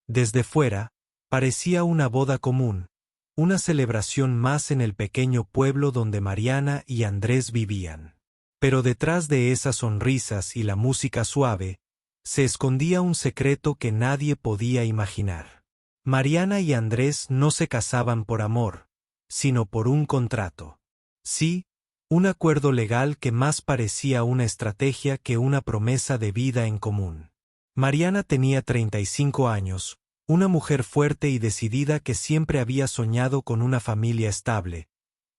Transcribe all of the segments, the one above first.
Desde fuera, parecía una boda común, una celebración más en el pequeño pueblo donde Mariana y Andrés vivían. Pero detrás de esas sonrisas y la música suave, se escondía un secreto que nadie podía imaginar. Mariana y Andrés no se casaban por amor, sino por un contrato. Sí, un acuerdo legal que más parecía una estrategia que una promesa de vida en común. Mariana tenía 35 años, una mujer fuerte y decidida que siempre había soñado con una familia estable,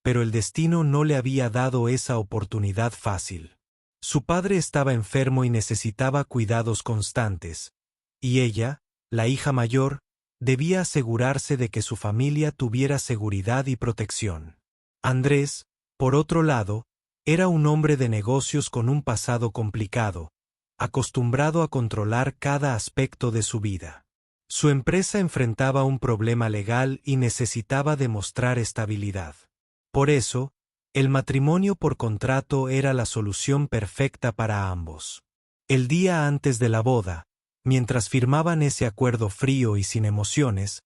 pero el destino no le había dado esa oportunidad fácil. Su padre estaba enfermo y necesitaba cuidados constantes, y ella, la hija mayor, debía asegurarse de que su familia tuviera seguridad y protección. Andrés, por otro lado, era un hombre de negocios con un pasado complicado, acostumbrado a controlar cada aspecto de su vida. Su empresa enfrentaba un problema legal y necesitaba demostrar estabilidad. Por eso, el matrimonio por contrato era la solución perfecta para ambos. El día antes de la boda, mientras firmaban ese acuerdo frío y sin emociones,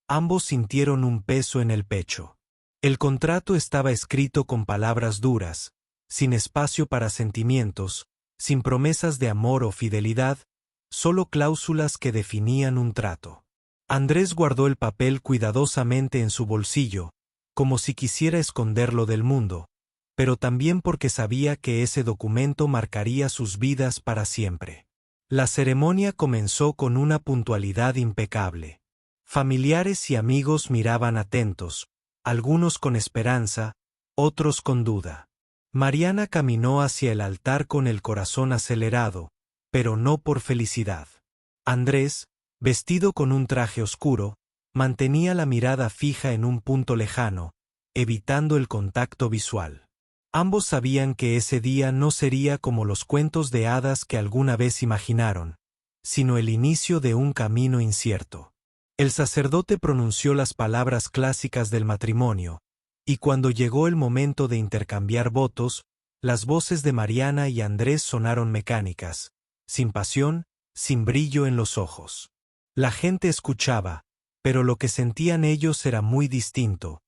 ambos sintieron un peso en el pecho. El contrato estaba escrito con palabras duras, sin espacio para sentimientos, sin promesas de amor o fidelidad, solo cláusulas que definían un trato. Andrés guardó el papel cuidadosamente en su bolsillo, como si quisiera esconderlo del mundo, pero también porque sabía que ese documento marcaría sus vidas para siempre. La ceremonia comenzó con una puntualidad impecable. Familiares y amigos miraban atentos, algunos con esperanza, otros con duda. Mariana caminó hacia el altar con el corazón acelerado, pero no por felicidad. Andrés, vestido con un traje oscuro, mantenía la mirada fija en un punto lejano, evitando el contacto visual. Ambos sabían que ese día no sería como los cuentos de hadas que alguna vez imaginaron, sino el inicio de un camino incierto. El sacerdote pronunció las palabras clásicas del matrimonio, y cuando llegó el momento de intercambiar votos, las voces de Mariana y Andrés sonaron mecánicas, sin pasión, sin brillo en los ojos. La gente escuchaba, pero lo que sentían ellos era muy distinto,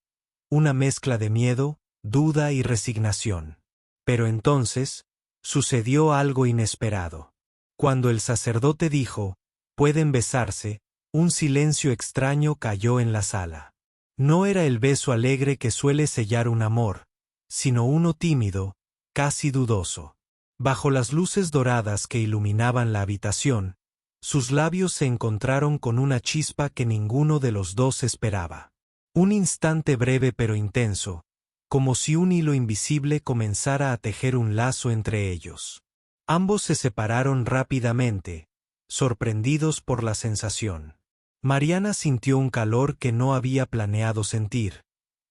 una mezcla de miedo, duda y resignación. Pero entonces, sucedió algo inesperado. Cuando el sacerdote dijo, «Pueden besarse», un silencio extraño cayó en la sala. No era el beso alegre que suele sellar un amor, sino uno tímido, casi dudoso. Bajo las luces doradas que iluminaban la habitación, sus labios se encontraron con una chispa que ninguno de los dos esperaba. Un instante breve pero intenso, como si un hilo invisible comenzara a tejer un lazo entre ellos. Ambos se separaron rápidamente, sorprendidos por la sensación. Mariana sintió un calor que no había planeado sentir,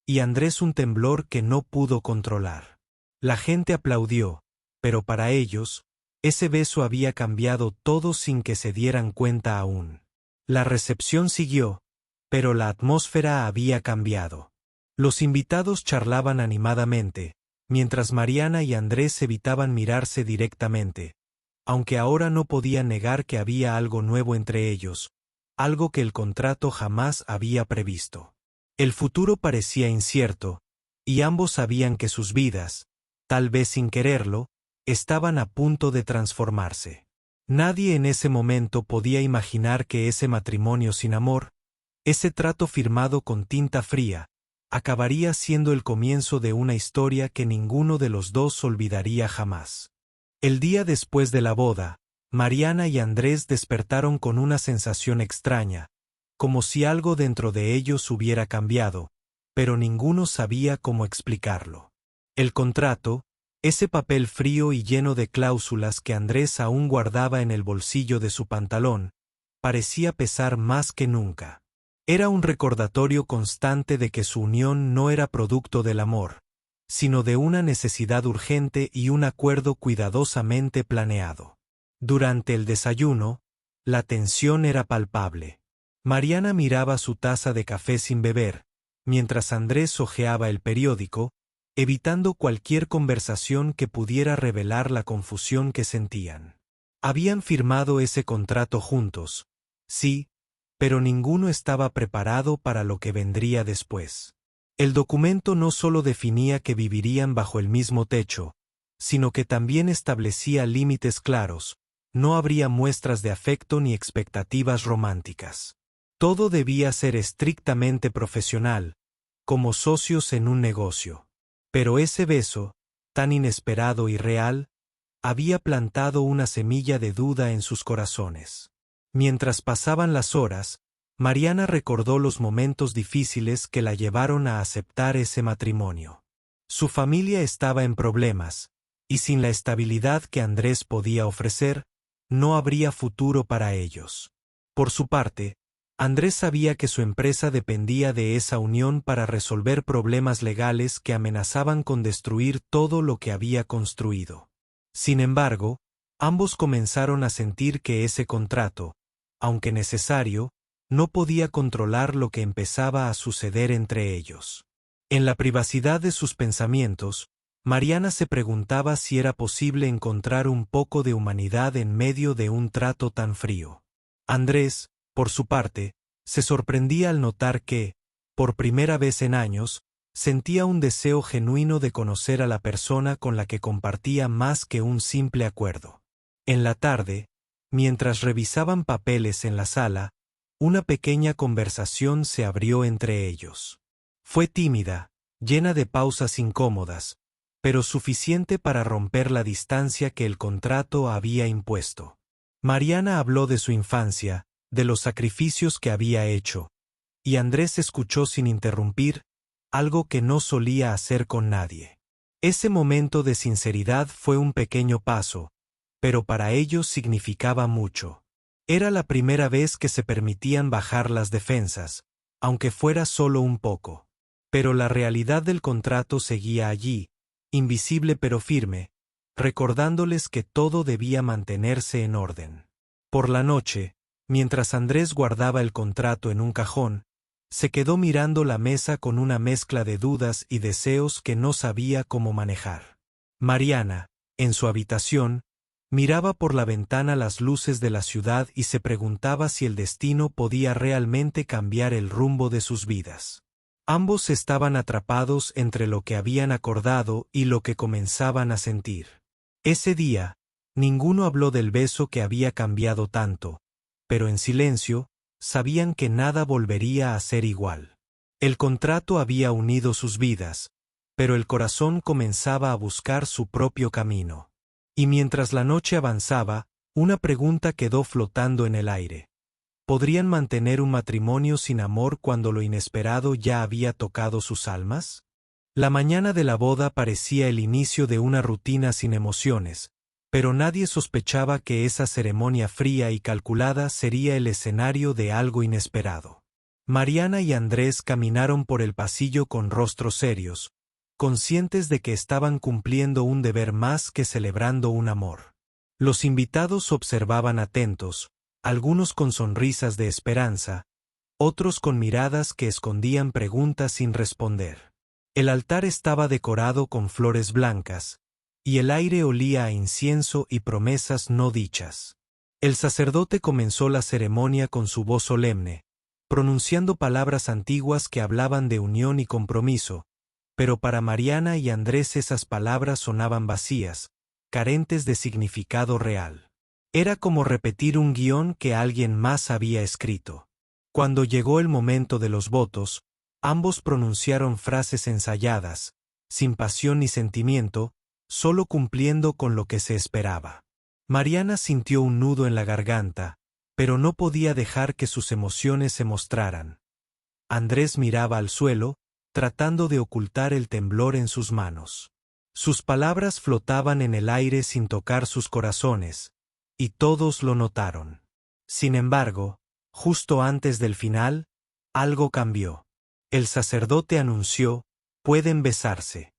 y Andrés un temblor que no pudo controlar. La gente aplaudió, pero para ellos, ese beso había cambiado todo sin que se dieran cuenta aún. La recepción siguió, pero la atmósfera había cambiado. Los invitados charlaban animadamente, mientras Mariana y Andrés evitaban mirarse directamente, aunque ahora no podían negar que había algo nuevo entre ellos, algo que el contrato jamás había previsto. El futuro parecía incierto, y ambos sabían que sus vidas, tal vez sin quererlo, estaban a punto de transformarse. Nadie en ese momento podía imaginar que ese matrimonio sin amor, ese trato firmado con tinta fría, acabaría siendo el comienzo de una historia que ninguno de los dos olvidaría jamás. El día después de la boda, Mariana y Andrés despertaron con una sensación extraña, como si algo dentro de ellos hubiera cambiado, pero ninguno sabía cómo explicarlo. El contrato, ese papel frío y lleno de cláusulas que Andrés aún guardaba en el bolsillo de su pantalón, parecía pesar más que nunca. Era un recordatorio constante de que su unión no era producto del amor, sino de una necesidad urgente y un acuerdo cuidadosamente planeado. Durante el desayuno, la tensión era palpable. Mariana miraba su taza de café sin beber, mientras Andrés hojeaba el periódico, evitando cualquier conversación que pudiera revelar la confusión que sentían. Habían firmado ese contrato juntos, sí, pero ninguno estaba preparado para lo que vendría después. El documento no solo definía que vivirían bajo el mismo techo, sino que también establecía límites claros. No habría muestras de afecto ni expectativas románticas. Todo debía ser estrictamente profesional, como socios en un negocio. Pero ese beso, tan inesperado y real, había plantado una semilla de duda en sus corazones. Mientras pasaban las horas, Mariana recordó los momentos difíciles que la llevaron a aceptar ese matrimonio. Su familia estaba en problemas, y sin la estabilidad que Andrés podía ofrecer, no habría futuro para ellos. Por su parte, Andrés sabía que su empresa dependía de esa unión para resolver problemas legales que amenazaban con destruir todo lo que había construido. Sin embargo, ambos comenzaron a sentir que ese contrato, aunque necesario, no podía controlar lo que empezaba a suceder entre ellos. En la privacidad de sus pensamientos, Mariana se preguntaba si era posible encontrar un poco de humanidad en medio de un trato tan frío. Andrés, por su parte, se sorprendía al notar que, por primera vez en años, sentía un deseo genuino de conocer a la persona con la que compartía más que un simple acuerdo. En la tarde, mientras revisaban papeles en la sala, una pequeña conversación se abrió entre ellos. Fue tímida, llena de pausas incómodas, pero suficiente para romper la distancia que el contrato había impuesto. Mariana habló de su infancia, de los sacrificios que había hecho, y Andrés escuchó sin interrumpir, algo que no solía hacer con nadie. Ese momento de sinceridad fue un pequeño paso, pero para ellos significaba mucho. Era la primera vez que se permitían bajar las defensas, aunque fuera solo un poco. Pero la realidad del contrato seguía allí, invisible pero firme, recordándoles que todo debía mantenerse en orden. Por la noche, mientras Andrés guardaba el contrato en un cajón, se quedó mirando la mesa con una mezcla de dudas y deseos que no sabía cómo manejar. Mariana, en su habitación, miraba por la ventana las luces de la ciudad y se preguntaba si el destino podía realmente cambiar el rumbo de sus vidas. Ambos estaban atrapados entre lo que habían acordado y lo que comenzaban a sentir. Ese día, ninguno habló del beso que había cambiado tanto, pero en silencio, sabían que nada volvería a ser igual. El contrato había unido sus vidas, pero el corazón comenzaba a buscar su propio camino. Y mientras la noche avanzaba, una pregunta quedó flotando en el aire. ¿Podrían mantener un matrimonio sin amor cuando lo inesperado ya había tocado sus almas? La mañana de la boda parecía el inicio de una rutina sin emociones, pero nadie sospechaba que esa ceremonia fría y calculada sería el escenario de algo inesperado. Mariana y Andrés caminaron por el pasillo con rostros serios, conscientes de que estaban cumpliendo un deber más que celebrando un amor. Los invitados observaban atentos, algunos con sonrisas de esperanza, otros con miradas que escondían preguntas sin responder. El altar estaba decorado con flores blancas, y el aire olía a incienso y promesas no dichas. El sacerdote comenzó la ceremonia con su voz solemne, pronunciando palabras antiguas que hablaban de unión y compromiso, pero para Mariana y Andrés esas palabras sonaban vacías, carentes de significado real. Era como repetir un guión que alguien más había escrito. Cuando llegó el momento de los votos, ambos pronunciaron frases ensayadas, sin pasión ni sentimiento, solo cumpliendo con lo que se esperaba. Mariana sintió un nudo en la garganta, pero no podía dejar que sus emociones se mostraran. Andrés miraba al suelo, tratando de ocultar el temblor en sus manos. Sus palabras flotaban en el aire sin tocar sus corazones, y todos lo notaron. Sin embargo, justo antes del final, algo cambió. El sacerdote anunció: «Pueden besarse».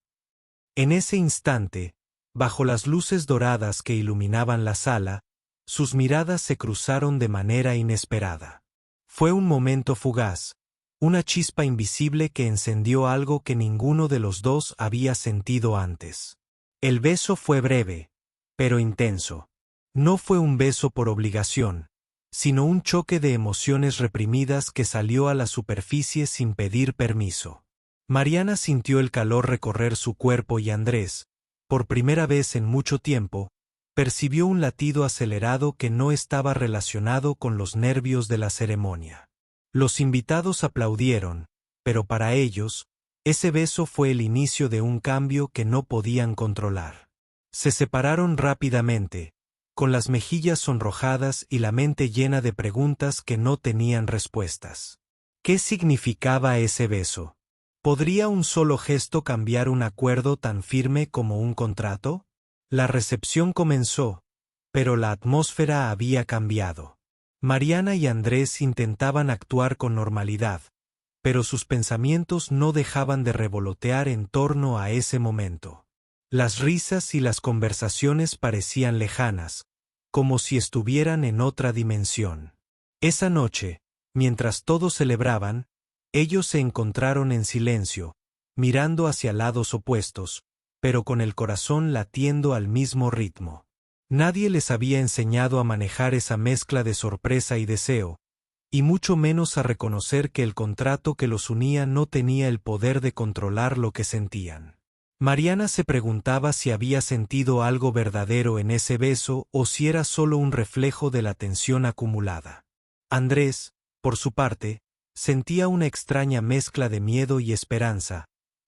En ese instante, bajo las luces doradas que iluminaban la sala, sus miradas se cruzaron de manera inesperada. Fue un momento fugaz, una chispa invisible que encendió algo que ninguno de los dos había sentido antes. El beso fue breve, pero intenso. No fue un beso por obligación, sino un choque de emociones reprimidas que salió a la superficie sin pedir permiso. Mariana sintió el calor recorrer su cuerpo y Andrés, por primera vez en mucho tiempo, percibió un latido acelerado que no estaba relacionado con los nervios de la ceremonia. Los invitados aplaudieron, pero para ellos, ese beso fue el inicio de un cambio que no podían controlar. Se separaron rápidamente, con las mejillas sonrojadas y la mente llena de preguntas que no tenían respuestas. ¿Qué significaba ese beso? ¿Podría un solo gesto cambiar un acuerdo tan firme como un contrato? La recepción comenzó, pero la atmósfera había cambiado. Mariana y Andrés intentaban actuar con normalidad, pero sus pensamientos no dejaban de revolotear en torno a ese momento. Las risas y las conversaciones parecían lejanas, como si estuvieran en otra dimensión. Esa noche, mientras todos celebraban, ellos se encontraron en silencio, mirando hacia lados opuestos, pero con el corazón latiendo al mismo ritmo. Nadie les había enseñado a manejar esa mezcla de sorpresa y deseo, y mucho menos a reconocer que el contrato que los unía no tenía el poder de controlar lo que sentían. Mariana se preguntaba si había sentido algo verdadero en ese beso o si era solo un reflejo de la tensión acumulada. Andrés, por su parte, sentía una extraña mezcla de miedo y esperanza,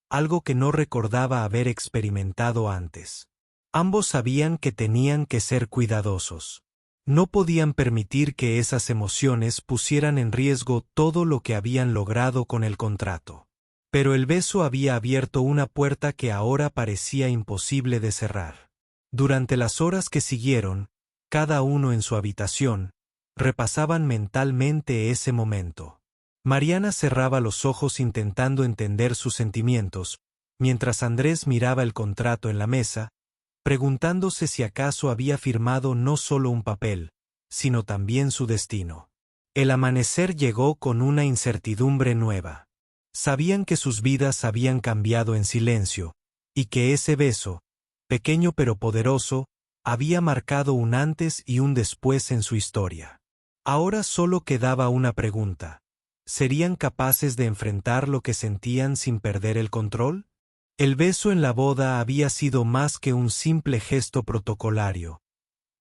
algo que no recordaba haber experimentado antes. Ambos sabían que tenían que ser cuidadosos. No podían permitir que esas emociones pusieran en riesgo todo lo que habían logrado con el contrato. Pero el beso había abierto una puerta que ahora parecía imposible de cerrar. Durante las horas que siguieron, cada uno en su habitación, repasaban mentalmente ese momento. Mariana cerraba los ojos intentando entender sus sentimientos, mientras Andrés miraba el contrato en la mesa, preguntándose si acaso había firmado no solo un papel, sino también su destino. El amanecer llegó con una incertidumbre nueva. Sabían que sus vidas habían cambiado en silencio, y que ese beso, pequeño pero poderoso, había marcado un antes y un después en su historia. Ahora solo quedaba una pregunta. ¿Serían capaces de enfrentar lo que sentían sin perder el control? El beso en la boda había sido más que un simple gesto protocolario.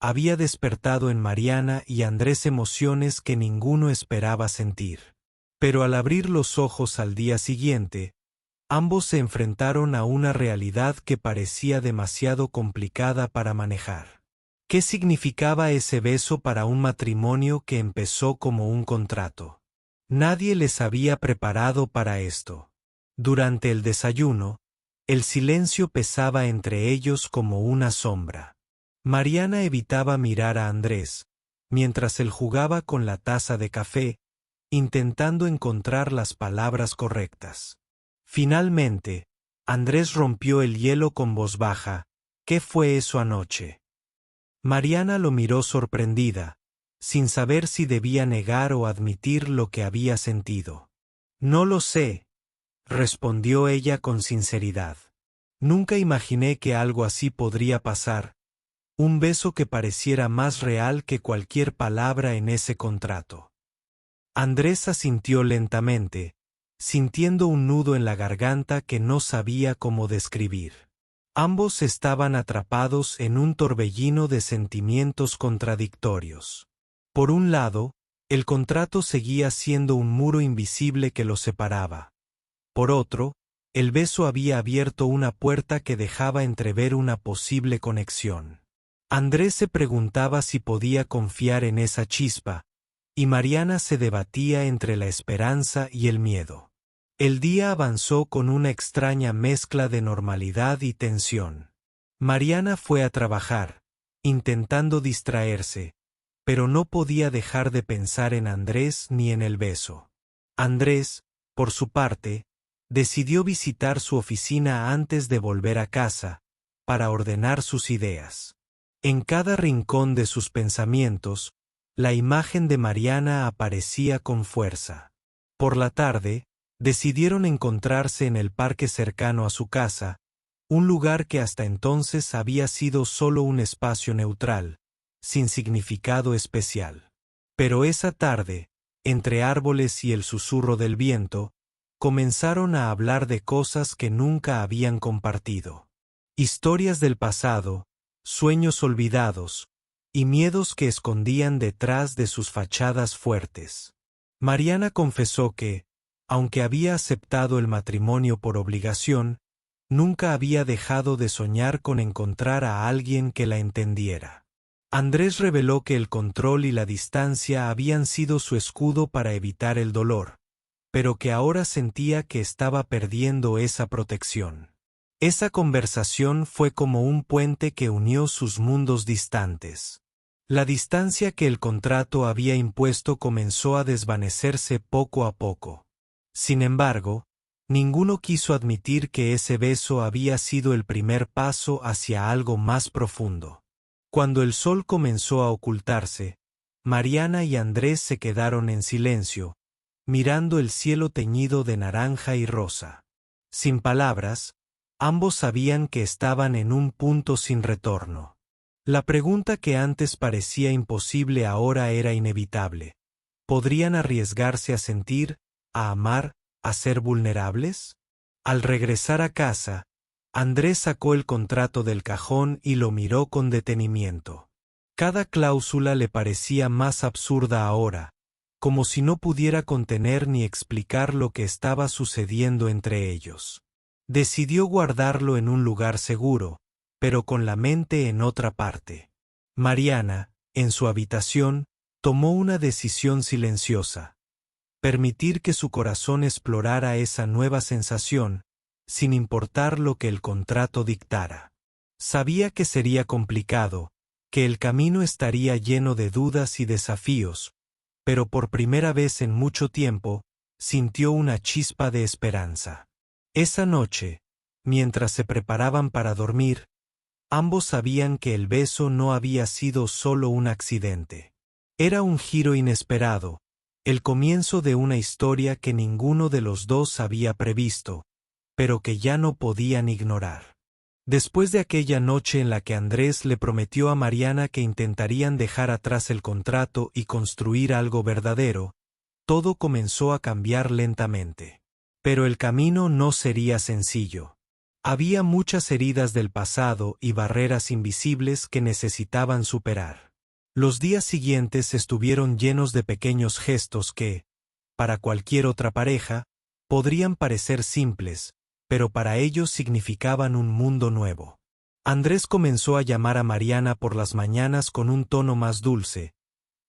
Había despertado en Mariana y Andrés emociones que ninguno esperaba sentir. Pero al abrir los ojos al día siguiente, ambos se enfrentaron a una realidad que parecía demasiado complicada para manejar. ¿Qué significaba ese beso para un matrimonio que empezó como un contrato? Nadie les había preparado para esto. Durante el desayuno, el silencio pesaba entre ellos como una sombra. Mariana evitaba mirar a Andrés, mientras él jugaba con la taza de café, intentando encontrar las palabras correctas. Finalmente, Andrés rompió el hielo con voz baja. ¿Qué fue eso anoche? Mariana lo miró sorprendida, sin saber si debía negar o admitir lo que había sentido. No lo sé, respondió ella con sinceridad. Nunca imaginé que algo así podría pasar, un beso que pareciera más real que cualquier palabra en ese contrato. Andrés asintió lentamente, sintiendo un nudo en la garganta que no sabía cómo describir. Ambos estaban atrapados en un torbellino de sentimientos contradictorios. Por un lado, el contrato seguía siendo un muro invisible que los separaba. Por otro, el beso había abierto una puerta que dejaba entrever una posible conexión. Andrés se preguntaba si podía confiar en esa chispa, y Mariana se debatía entre la esperanza y el miedo. El día avanzó con una extraña mezcla de normalidad y tensión. Mariana fue a trabajar, intentando distraerse, pero no podía dejar de pensar en Andrés ni en el beso. Andrés, por su parte, decidió visitar su oficina antes de volver a casa, para ordenar sus ideas. En cada rincón de sus pensamientos, la imagen de Mariana aparecía con fuerza. Por la tarde, decidieron encontrarse en el parque cercano a su casa, un lugar que hasta entonces había sido solo un espacio neutral, sin significado especial. Pero esa tarde, entre árboles y el susurro del viento, comenzaron a hablar de cosas que nunca habían compartido. Historias del pasado, sueños olvidados, y miedos que escondían detrás de sus fachadas fuertes. Mariana confesó que, aunque había aceptado el matrimonio por obligación, nunca había dejado de soñar con encontrar a alguien que la entendiera. Andrés reveló que el control y la distancia habían sido su escudo para evitar el dolor, pero que ahora sentía que estaba perdiendo esa protección. Esa conversación fue como un puente que unió sus mundos distantes. La distancia que el contrato había impuesto comenzó a desvanecerse poco a poco. Sin embargo, ninguno quiso admitir que ese beso había sido el primer paso hacia algo más profundo. Cuando el sol comenzó a ocultarse, Mariana y Andrés se quedaron en silencio, mirando el cielo teñido de naranja y rosa. Sin palabras, ambos sabían que estaban en un punto sin retorno. La pregunta que antes parecía imposible ahora era inevitable. ¿Podrían arriesgarse a sentir, a amar, a ser vulnerables? Al regresar a casa, Andrés sacó el contrato del cajón y lo miró con detenimiento. Cada cláusula le parecía más absurda ahora, como si no pudiera contener ni explicar lo que estaba sucediendo entre ellos. Decidió guardarlo en un lugar seguro, pero con la mente en otra parte. Mariana, en su habitación, tomó una decisión silenciosa: permitir que su corazón explorara esa nueva sensación, sin importar lo que el contrato dictara. Sabía que sería complicado, que el camino estaría lleno de dudas y desafíos, pero por primera vez en mucho tiempo, sintió una chispa de esperanza. Esa noche, mientras se preparaban para dormir, ambos sabían que el beso no había sido solo un accidente. Era un giro inesperado, el comienzo de una historia que ninguno de los dos había previsto, pero que ya no podían ignorar. Después de aquella noche en la que Andrés le prometió a Mariana que intentarían dejar atrás el contrato y construir algo verdadero, todo comenzó a cambiar lentamente. Pero el camino no sería sencillo. Había muchas heridas del pasado y barreras invisibles que necesitaban superar. Los días siguientes estuvieron llenos de pequeños gestos que, para cualquier otra pareja, podrían parecer simples, pero para ellos significaban un mundo nuevo. Andrés comenzó a llamar a Mariana por las mañanas con un tono más dulce,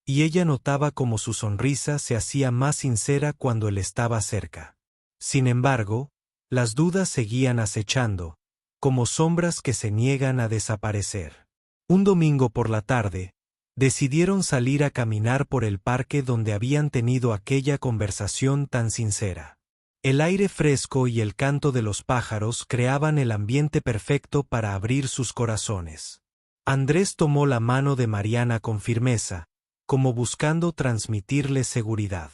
y ella notaba cómo su sonrisa se hacía más sincera cuando él estaba cerca. Sin embargo, las dudas seguían acechando, como sombras que se niegan a desaparecer. Un domingo por la tarde, decidieron salir a caminar por el parque donde habían tenido aquella conversación tan sincera. El aire fresco y el canto de los pájaros creaban el ambiente perfecto para abrir sus corazones. Andrés tomó la mano de Mariana con firmeza, como buscando transmitirle seguridad.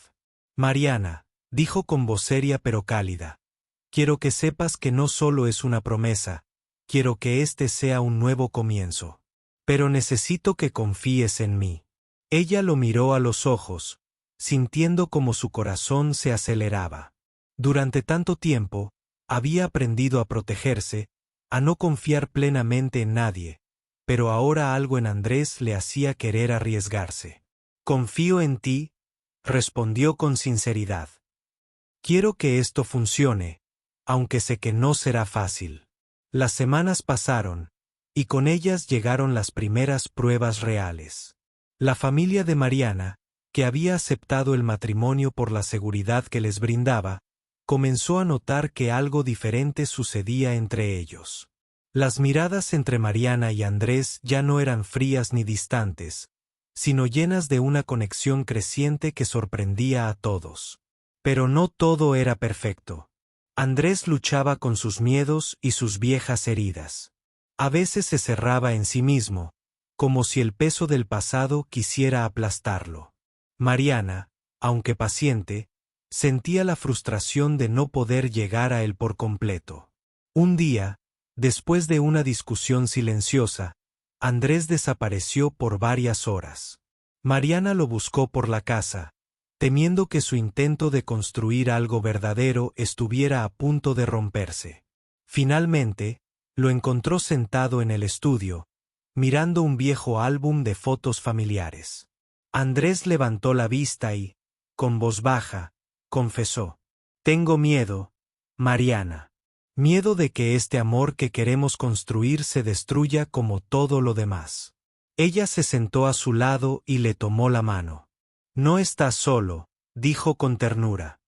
«Mariana», dijo con voz seria pero cálida, «quiero que sepas que no solo es una promesa, quiero que este sea un nuevo comienzo. Pero necesito que confíes en mí». Ella lo miró a los ojos, sintiendo como su corazón se aceleraba. Durante tanto tiempo, había aprendido a protegerse, a no confiar plenamente en nadie, pero ahora algo en Andrés le hacía querer arriesgarse. «Confío en ti», respondió con sinceridad. «Quiero que esto funcione, aunque sé que no será fácil». Las semanas pasaron, y con ellas llegaron las primeras pruebas reales. La familia de Mariana, que había aceptado el matrimonio por la seguridad que les brindaba, comenzó a notar que algo diferente sucedía entre ellos. Las miradas entre Mariana y Andrés ya no eran frías ni distantes, sino llenas de una conexión creciente que sorprendía a todos. Pero no todo era perfecto. Andrés luchaba con sus miedos y sus viejas heridas. A veces se cerraba en sí mismo, como si el peso del pasado quisiera aplastarlo. Mariana, aunque paciente, sentía la frustración de no poder llegar a él por completo. Un día, después de una discusión silenciosa, Andrés desapareció por varias horas. Mariana lo buscó por la casa, temiendo que su intento de construir algo verdadero estuviera a punto de romperse. Finalmente, lo encontró sentado en el estudio, mirando un viejo álbum de fotos familiares. Andrés levantó la vista y, con voz baja, confesó: «Tengo miedo, Mariana. Miedo de que este amor que queremos construir se destruya como todo lo demás». Ella se sentó a su lado y le tomó la mano. «No estás solo», dijo con ternura.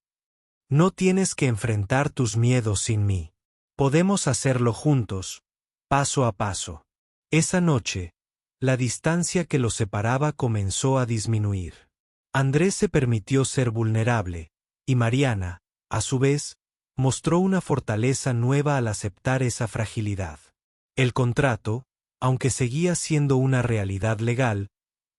«No tienes que enfrentar tus miedos sin mí. Podemos hacerlo juntos, paso a paso». Esa noche, la distancia que los separaba comenzó a disminuir. Andrés se permitió ser vulnerable, y Mariana, a su vez, mostró una fortaleza nueva al aceptar esa fragilidad. El contrato, aunque seguía siendo una realidad legal,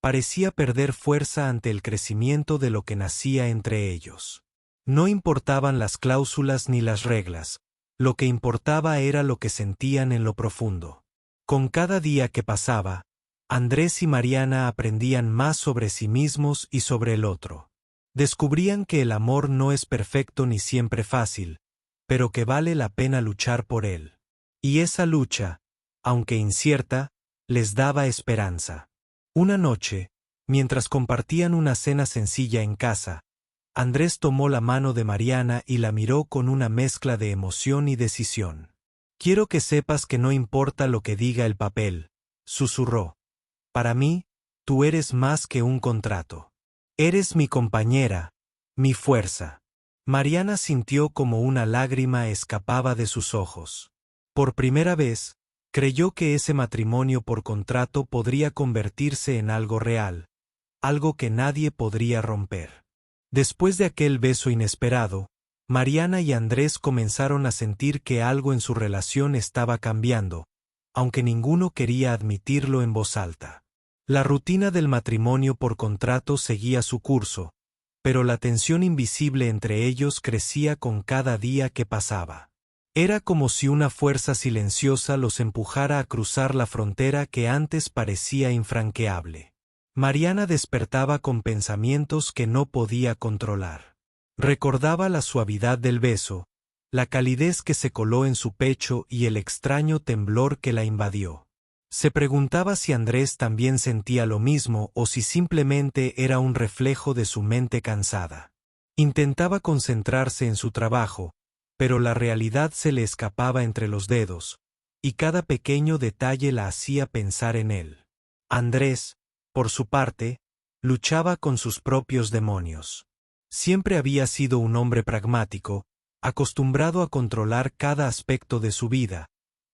parecía perder fuerza ante el crecimiento de lo que nacía entre ellos. No importaban las cláusulas ni las reglas, lo que importaba era lo que sentían en lo profundo. Con cada día que pasaba, Andrés y Mariana aprendían más sobre sí mismos y sobre el otro. Descubrían que el amor no es perfecto ni siempre fácil, pero que vale la pena luchar por él. Y esa lucha, aunque incierta, les daba esperanza. Una noche, mientras compartían una cena sencilla en casa, Andrés tomó la mano de Mariana y la miró con una mezcla de emoción y decisión. «Quiero que sepas que no importa lo que diga el papel», susurró. «Para mí, tú eres más que un contrato. Eres mi compañera, mi fuerza». Mariana sintió como una lágrima escapaba de sus ojos. Por primera vez, creyó que ese matrimonio por contrato podría convertirse en algo real, algo que nadie podría romper. Después de aquel beso inesperado, Mariana y Andrés comenzaron a sentir que algo en su relación estaba cambiando, aunque ninguno quería admitirlo en voz alta. La rutina del matrimonio por contrato seguía su curso, pero la tensión invisible entre ellos crecía con cada día que pasaba. Era como si una fuerza silenciosa los empujara a cruzar la frontera que antes parecía infranqueable. Mariana despertaba con pensamientos que no podía controlar. Recordaba la suavidad del beso, la calidez que se coló en su pecho y el extraño temblor que la invadió. Se preguntaba si Andrés también sentía lo mismo o si simplemente era un reflejo de su mente cansada. Intentaba concentrarse en su trabajo, pero la realidad se le escapaba entre los dedos, y cada pequeño detalle la hacía pensar en él. Andrés, por su parte, luchaba con sus propios demonios. Siempre había sido un hombre pragmático, acostumbrado a controlar cada aspecto de su vida,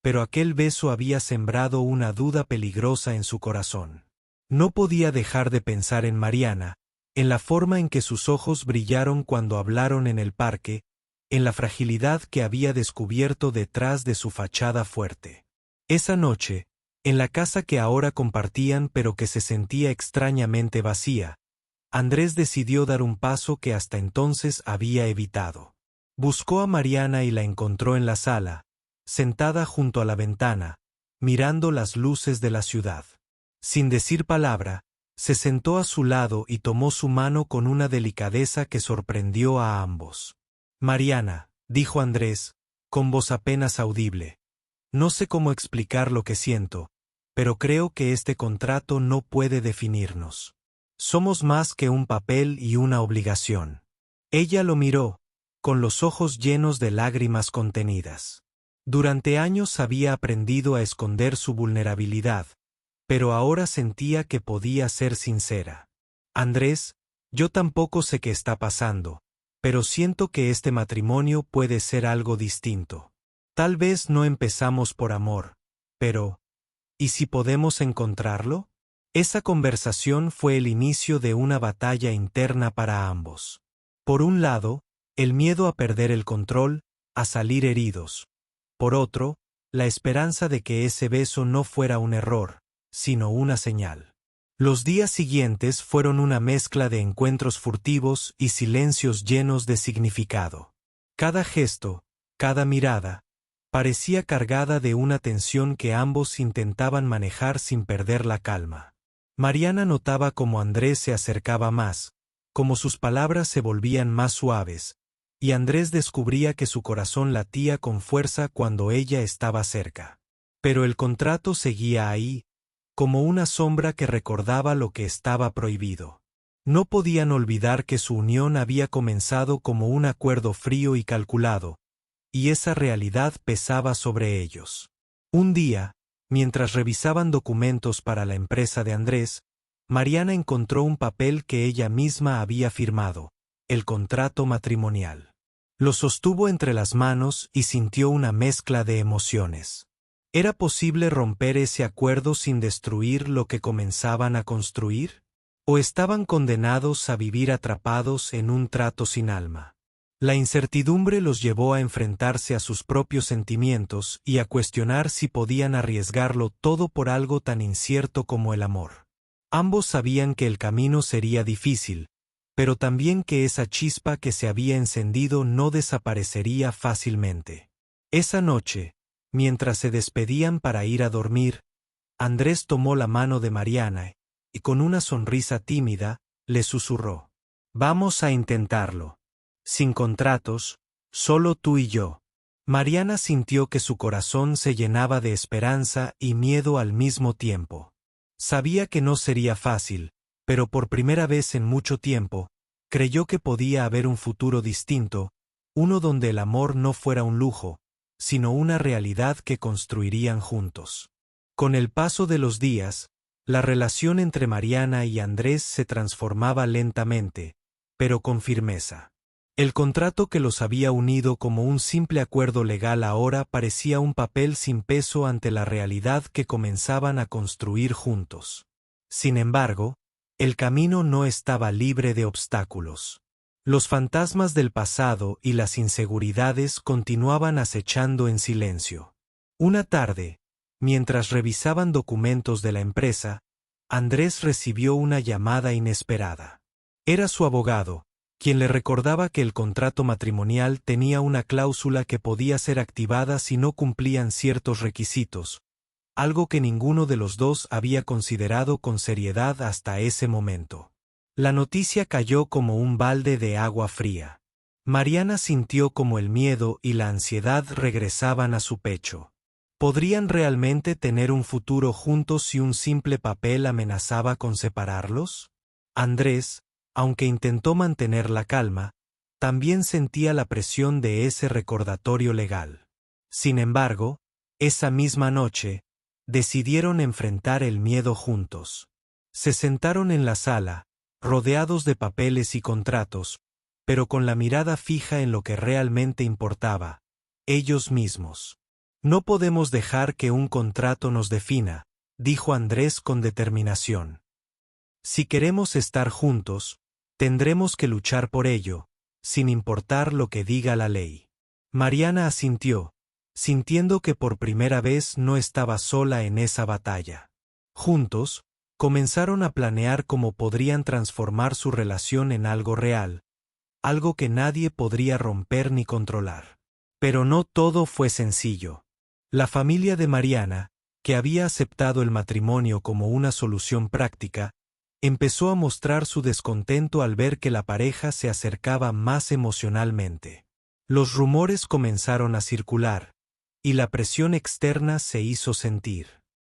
pero aquel beso había sembrado una duda peligrosa en su corazón. No podía dejar de pensar en Mariana, en la forma en que sus ojos brillaron cuando hablaron en el parque, en la fragilidad que había descubierto detrás de su fachada fuerte. Esa noche, en la casa que ahora compartían pero que se sentía extrañamente vacía, Andrés decidió dar un paso que hasta entonces había evitado. Buscó a Mariana y la encontró en la sala, sentada junto a la ventana, mirando las luces de la ciudad. Sin decir palabra, se sentó a su lado y tomó su mano con una delicadeza que sorprendió a ambos. «Mariana», dijo Andrés, con voz apenas audible, «no sé cómo explicar lo que siento, pero creo que este contrato no puede definirnos. Somos más que un papel y una obligación». Ella lo miró, con los ojos llenos de lágrimas contenidas. Durante años había aprendido a esconder su vulnerabilidad, pero ahora sentía que podía ser sincera. «Andrés, yo tampoco sé qué está pasando, pero siento que este matrimonio puede ser algo distinto. Tal vez no empezamos por amor, pero ¿y si podemos encontrarlo?». Esa conversación fue el inicio de una batalla interna para ambos. Por un lado, el miedo a perder el control, a salir heridos. Por otro, la esperanza de que ese beso no fuera un error, sino una señal. Los días siguientes fueron una mezcla de encuentros furtivos y silencios llenos de significado. Cada gesto, cada mirada, parecía cargada de una tensión que ambos intentaban manejar sin perder la calma. Mariana notaba cómo Andrés se acercaba más, cómo sus palabras se volvían más suaves, y Andrés descubría que su corazón latía con fuerza cuando ella estaba cerca. Pero el contrato seguía ahí, como una sombra que recordaba lo que estaba prohibido. No podían olvidar que su unión había comenzado como un acuerdo frío y calculado, y esa realidad pesaba sobre ellos. Un día, mientras revisaban documentos para la empresa de Andrés, Mariana encontró un papel que ella misma había firmado, el contrato matrimonial. Lo sostuvo entre las manos y sintió una mezcla de emociones. ¿Era posible romper ese acuerdo sin destruir lo que comenzaban a construir? ¿O estaban condenados a vivir atrapados en un trato sin alma? La incertidumbre los llevó a enfrentarse a sus propios sentimientos y a cuestionar si podían arriesgarlo todo por algo tan incierto como el amor. Ambos sabían que el camino sería difícil, pero también que esa chispa que se había encendido no desaparecería fácilmente. Esa noche, mientras se despedían para ir a dormir, Andrés tomó la mano de Mariana y con una sonrisa tímida, le susurró: «Vamos a intentarlo. Sin contratos, solo tú y yo». Mariana sintió que su corazón se llenaba de esperanza y miedo al mismo tiempo. Sabía que no sería fácil, pero por primera vez en mucho tiempo, creyó que podía haber un futuro distinto, uno donde el amor no fuera un lujo, sino una realidad que construirían juntos. Con el paso de los días, la relación entre Mariana y Andrés se transformaba lentamente, pero con firmeza. El contrato que los había unido como un simple acuerdo legal ahora parecía un papel sin peso ante la realidad que comenzaban a construir juntos. Sin embargo, el camino no estaba libre de obstáculos. Los fantasmas del pasado y las inseguridades continuaban acechando en silencio. Una tarde, mientras revisaban documentos de la empresa, Andrés recibió una llamada inesperada. Era su abogado, quien le recordaba que el contrato matrimonial tenía una cláusula que podía ser activada si no cumplían ciertos requisitos, algo que ninguno de los dos había considerado con seriedad hasta ese momento. La noticia cayó como un balde de agua fría. Mariana sintió como el miedo y la ansiedad regresaban a su pecho. ¿Podrían realmente tener un futuro juntos si un simple papel amenazaba con separarlos? Andrés, aunque intentó mantener la calma, también sentía la presión de ese recordatorio legal. Sin embargo, esa misma noche, decidieron enfrentar el miedo juntos. Se sentaron en la sala, rodeados de papeles y contratos, pero con la mirada fija en lo que realmente importaba, ellos mismos. «No podemos dejar que un contrato nos defina», dijo Andrés con determinación. «Si queremos estar juntos, tendremos que luchar por ello, sin importar lo que diga la ley». Mariana asintió, sintiendo que por primera vez no estaba sola en esa batalla. Juntos, comenzaron a planear cómo podrían transformar su relación en algo real, algo que nadie podría romper ni controlar. Pero no todo fue sencillo. La familia de Mariana, que había aceptado el matrimonio como una solución práctica, empezó a mostrar su descontento al ver que la pareja se acercaba más emocionalmente. Los rumores comenzaron a circular, y la presión externa se hizo sentir.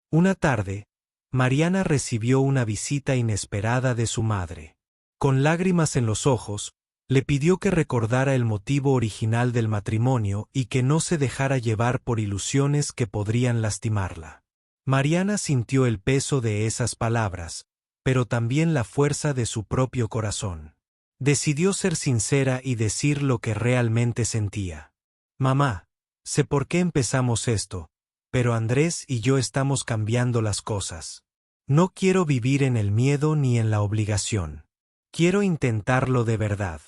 Una tarde, Mariana recibió una visita inesperada de su madre. Con lágrimas en los ojos, le pidió que recordara el motivo original del matrimonio y que no se dejara llevar por ilusiones que podrían lastimarla. Mariana sintió el peso de esas palabras, pero también la fuerza de su propio corazón. Decidió ser sincera y decir lo que realmente sentía. «Mamá, sé por qué empezamos esto, pero Andrés y yo estamos cambiando las cosas. No quiero vivir en el miedo ni en la obligación. Quiero intentarlo de verdad».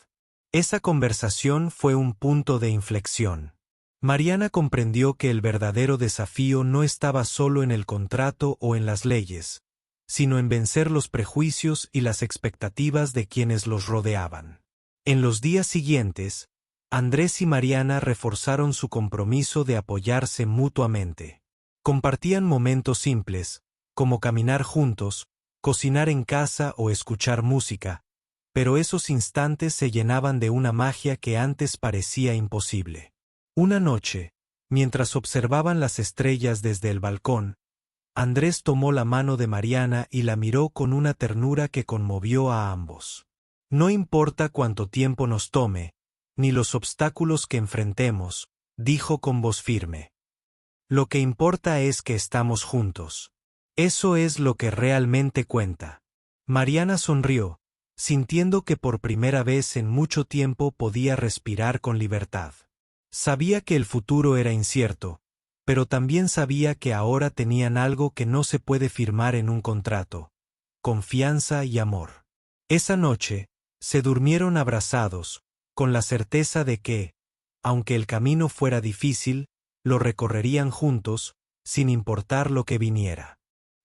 Esa conversación fue un punto de inflexión. Mariana comprendió que el verdadero desafío no estaba solo en el contrato o en las leyes, sino en vencer los prejuicios y las expectativas de quienes los rodeaban. En los días siguientes, Andrés y Mariana reforzaron su compromiso de apoyarse mutuamente. Compartían momentos simples, como caminar juntos, cocinar en casa o escuchar música, pero esos instantes se llenaban de una magia que antes parecía imposible. Una noche, mientras observaban las estrellas desde el balcón, Andrés tomó la mano de Mariana y la miró con una ternura que conmovió a ambos. No importa cuánto tiempo nos tome, ni los obstáculos que enfrentemos, dijo con voz firme. Lo que importa es que estamos juntos. Eso es lo que realmente cuenta. Mariana sonrió, sintiendo que por primera vez en mucho tiempo podía respirar con libertad. Sabía que el futuro era incierto, pero también sabía que ahora tenían algo que no se puede firmar en un contrato: confianza y amor. Esa noche, se durmieron abrazados, con la certeza de que, aunque el camino fuera difícil, lo recorrerían juntos, sin importar lo que viniera.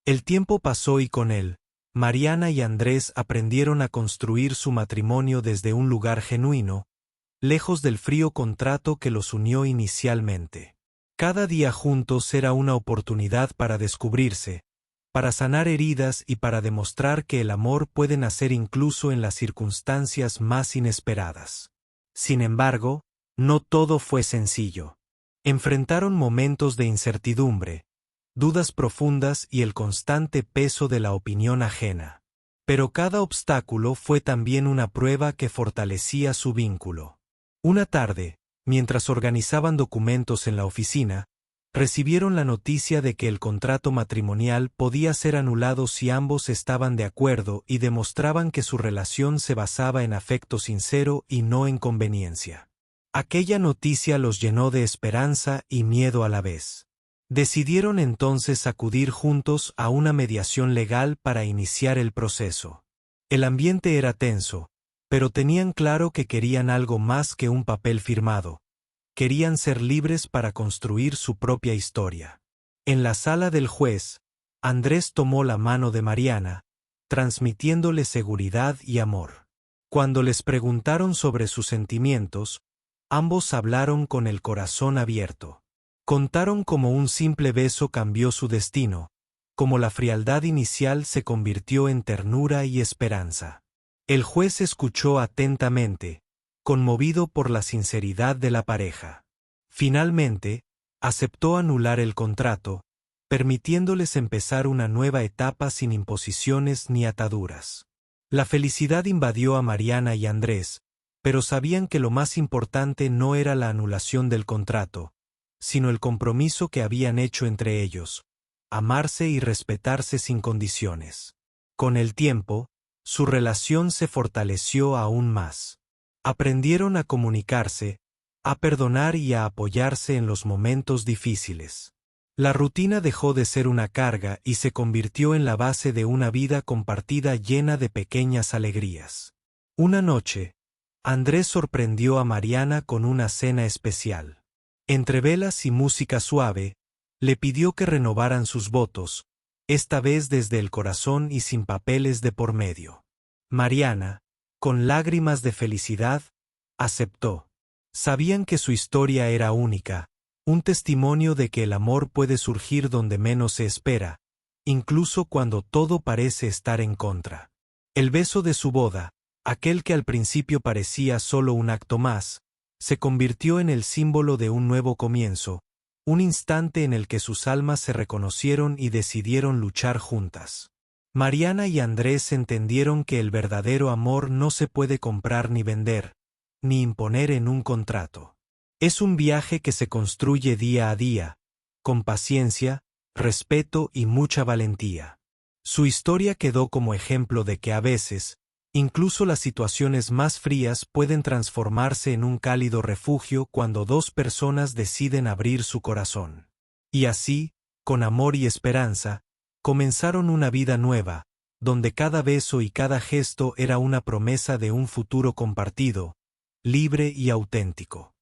El tiempo pasó y con él, Mariana y Andrés aprendieron a construir su matrimonio desde un lugar genuino, lejos del frío contrato que los unió inicialmente. Cada día juntos era una oportunidad para descubrirse, para sanar heridas y para demostrar que el amor puede nacer incluso en las circunstancias más inesperadas. Sin embargo, no todo fue sencillo. Enfrentaron momentos de incertidumbre, dudas profundas y el constante peso de la opinión ajena. Pero cada obstáculo fue también una prueba que fortalecía su vínculo. Una tarde, mientras organizaban documentos en la oficina, recibieron la noticia de que el contrato matrimonial podía ser anulado si ambos estaban de acuerdo y demostraban que su relación se basaba en afecto sincero y no en conveniencia. Aquella noticia los llenó de esperanza y miedo a la vez. Decidieron entonces acudir juntos a una mediación legal para iniciar el proceso. El ambiente era tenso, pero tenían claro que querían algo más que un papel firmado. Querían ser libres para construir su propia historia. En la sala del juez, Andrés tomó la mano de Mariana, transmitiéndole seguridad y amor. Cuando les preguntaron sobre sus sentimientos, ambos hablaron con el corazón abierto. Contaron cómo un simple beso cambió su destino, cómo la frialdad inicial se convirtió en ternura y esperanza. El juez escuchó atentamente, conmovido por la sinceridad de la pareja. Finalmente, aceptó anular el contrato, permitiéndoles empezar una nueva etapa sin imposiciones ni ataduras. La felicidad invadió a Mariana y Andrés, pero sabían que lo más importante no era la anulación del contrato, sino el compromiso que habían hecho entre ellos: amarse y respetarse sin condiciones. Con el tiempo, su relación se fortaleció aún más. Aprendieron a comunicarse, a perdonar y a apoyarse en los momentos difíciles. La rutina dejó de ser una carga y se convirtió en la base de una vida compartida llena de pequeñas alegrías. Una noche, Andrés sorprendió a Mariana con una cena especial. Entre velas y música suave, le pidió que renovaran sus votos, esta vez desde el corazón y sin papeles de por medio. Mariana, con lágrimas de felicidad, aceptó. Sabían que su historia era única, un testimonio de que el amor puede surgir donde menos se espera, incluso cuando todo parece estar en contra. El beso de su boda, aquel que al principio parecía solo un acto más, se convirtió en el símbolo de un nuevo comienzo, un instante en el que sus almas se reconocieron y decidieron luchar juntas. Mariana y Andrés entendieron que el verdadero amor no se puede comprar ni vender, ni imponer en un contrato. Es un viaje que se construye día a día, con paciencia, respeto y mucha valentía. Su historia quedó como ejemplo de que a veces, incluso las situaciones más frías pueden transformarse en un cálido refugio cuando dos personas deciden abrir su corazón. Y así, con amor y esperanza, comenzaron una vida nueva, donde cada beso y cada gesto era una promesa de un futuro compartido, libre y auténtico.